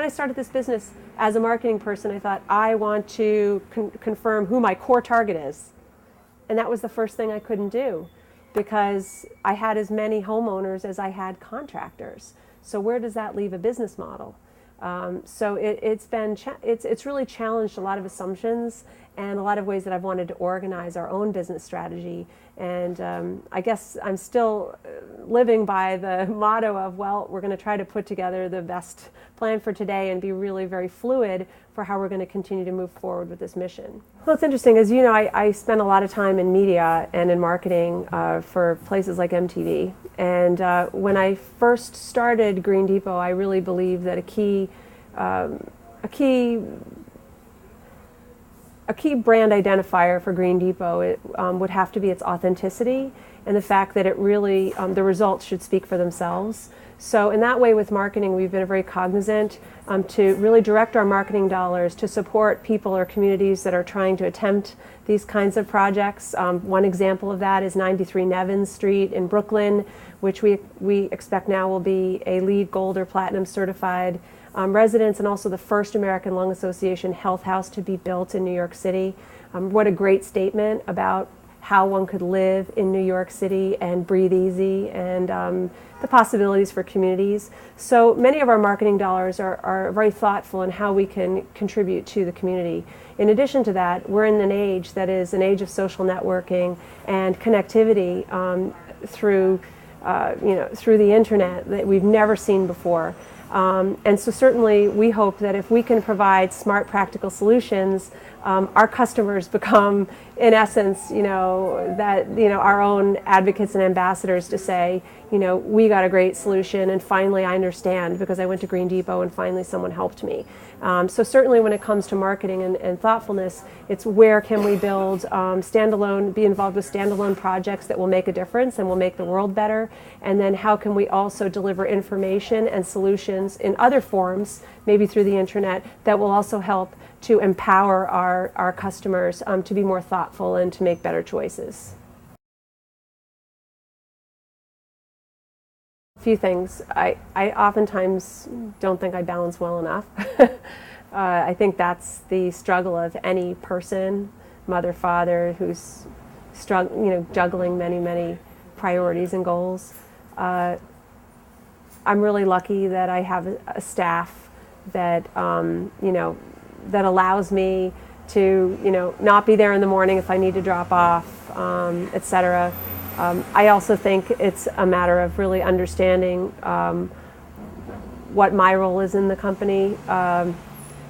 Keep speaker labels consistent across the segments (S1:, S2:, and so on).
S1: when I started this business as a marketing person, I thought, I want to confirm who my core target is. And that was the first thing I couldn't do, because I had as many homeowners as I had contractors. So where does that leave a business model? So it's really challenged a lot of assumptions and a lot of ways that I've wanted to organize our own business strategy. And I guess I'm still living by the motto of, well, we're going to try to put together the best plan for today and be really very fluid for how we're going to continue to move forward with this mission. Well, it's interesting. As you know, I spent a lot of time in media and in marketing for places like MTV. And when I first started Green Depot, I really believed that a key brand identifier for Green Depot would have to be its authenticity and the fact that it really, the results should speak for themselves. So in that way with marketing, we've been very cognizant to really direct our marketing dollars to support people or communities that are trying to attempt these kinds of projects. One example of that is 93 Nevins Street in Brooklyn, which we expect now will be a LEED Gold or Platinum certified residence, and also the first American Lung Association health house to be built in New York City. What a great statement about how one could live in New York City and breathe easy, and the possibilities for communities. So many of our marketing dollars are very thoughtful in how we can contribute to the community. In addition to that, we're in an age that is an age of social networking and connectivity through the internet that we've never seen before. And so certainly we hope that if we can provide smart, practical solutions, our customers become, in essence, our own advocates and ambassadors to say, we got a great solution, and finally I understand because I went to Green Depot and finally someone helped me. So certainly when it comes to marketing and thoughtfulness, it's where can we build be involved with standalone projects that will make a difference and will make the world better, and then how can we also deliver information and solutions in other forms, maybe through the internet, that will also help to empower our customers to be more thoughtful and to make better choices. A few things. I oftentimes don't think I balance well enough. I think that's the struggle of any person, mother, father, who's juggling many priorities and goals. I'm really lucky that I have a staff that that allows me to not be there in the morning if I need to drop off, etc. I also think it's a matter of really understanding what my role is in the company.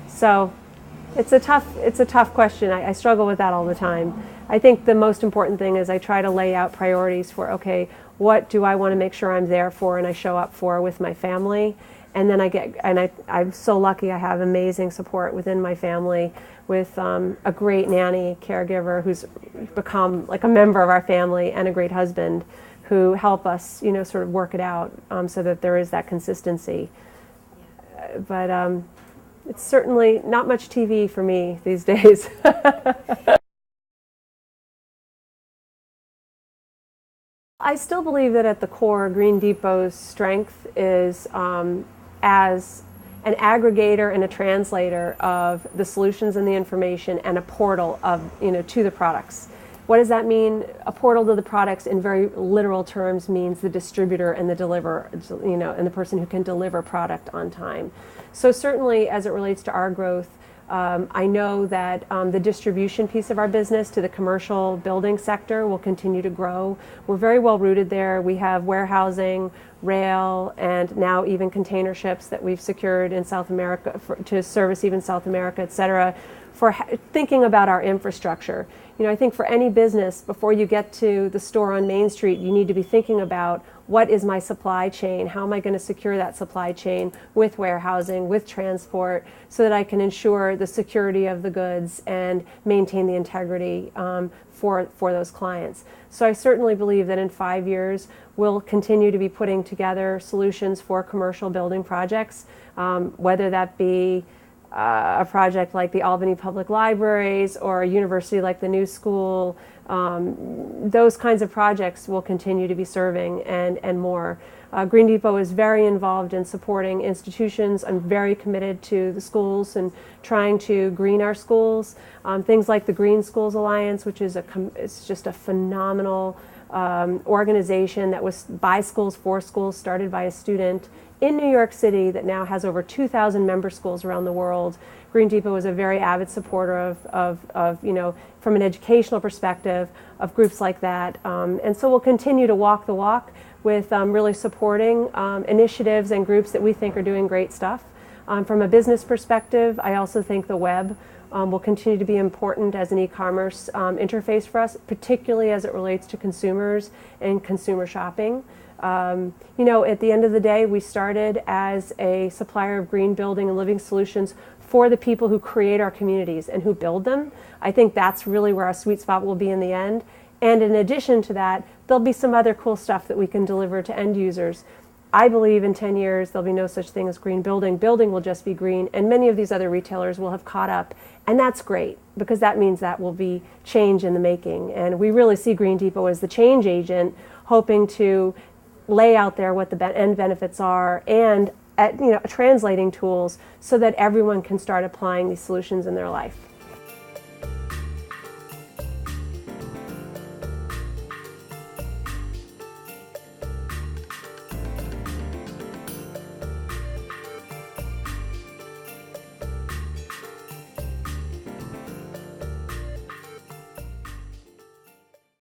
S1: So it's a tough question. I struggle with that all the time. I think the most important thing is I try to lay out priorities for, okay, what do I want to make sure I'm there for and I show up for with my family. And then I'm so lucky I have amazing support within my family with a great nanny caregiver who's become like a member of our family, and a great husband who help us, sort of work it out so that there is that consistency. But it's certainly not much TV for me these days. I still believe that at the core, Green Depot's strength is as an aggregator and a translator of the solutions and the information, and a portal of to the products. What does that mean? A portal to the products, in very literal terms, means the distributor and the deliverer, and the person who can deliver product on time. So certainly, as it relates to our growth, I know that the distribution piece of our business to the commercial building sector will continue to grow. We're very well rooted there. We have warehousing, rail, and now even container ships that we've secured in South America to service even South America, et cetera, for thinking about our infrastructure. I think for any business, before you get to the store on Main Street, you need to be thinking about, what is my supply chain? How am I going to secure that supply chain with warehousing, with transport, so that I can ensure the security of the goods and maintain the integrity for those clients. So I certainly believe that in 5 years, we'll continue to be putting together solutions for commercial building projects, whether that be a project like the Albany Public Libraries or a university like the New School. Those kinds of projects will continue to be serving and more. Green Depot is very involved in supporting institutions. I'm very committed to the schools and trying to green our schools. Things like the Green Schools Alliance, which is it's just a phenomenal organization that was by schools, for schools, started by a student in New York City that now has over 2,000 member schools around the world. Green Depot is a very avid supporter of from an educational perspective, of groups like that. And so we'll continue to walk the walk with really supporting initiatives and groups that we think are doing great stuff. From a business perspective, I also think the web will continue to be important as an e-commerce interface for us, particularly as it relates to consumers and consumer shopping. At the end of the day, we started as a supplier of green building and living solutions for the people who create our communities and who build them. I think that's really where our sweet spot will be in the end. And in addition to that, there'll be some other cool stuff that we can deliver to end users. I believe in 10 years there'll be no such thing as green building. Building will just be green, and many of these other retailers will have caught up. And that's great, because that means that will be change in the making. And we really see Green Depot as the change agent, hoping to lay out there what the end benefits are and translating tools so that everyone can start applying these solutions in their life.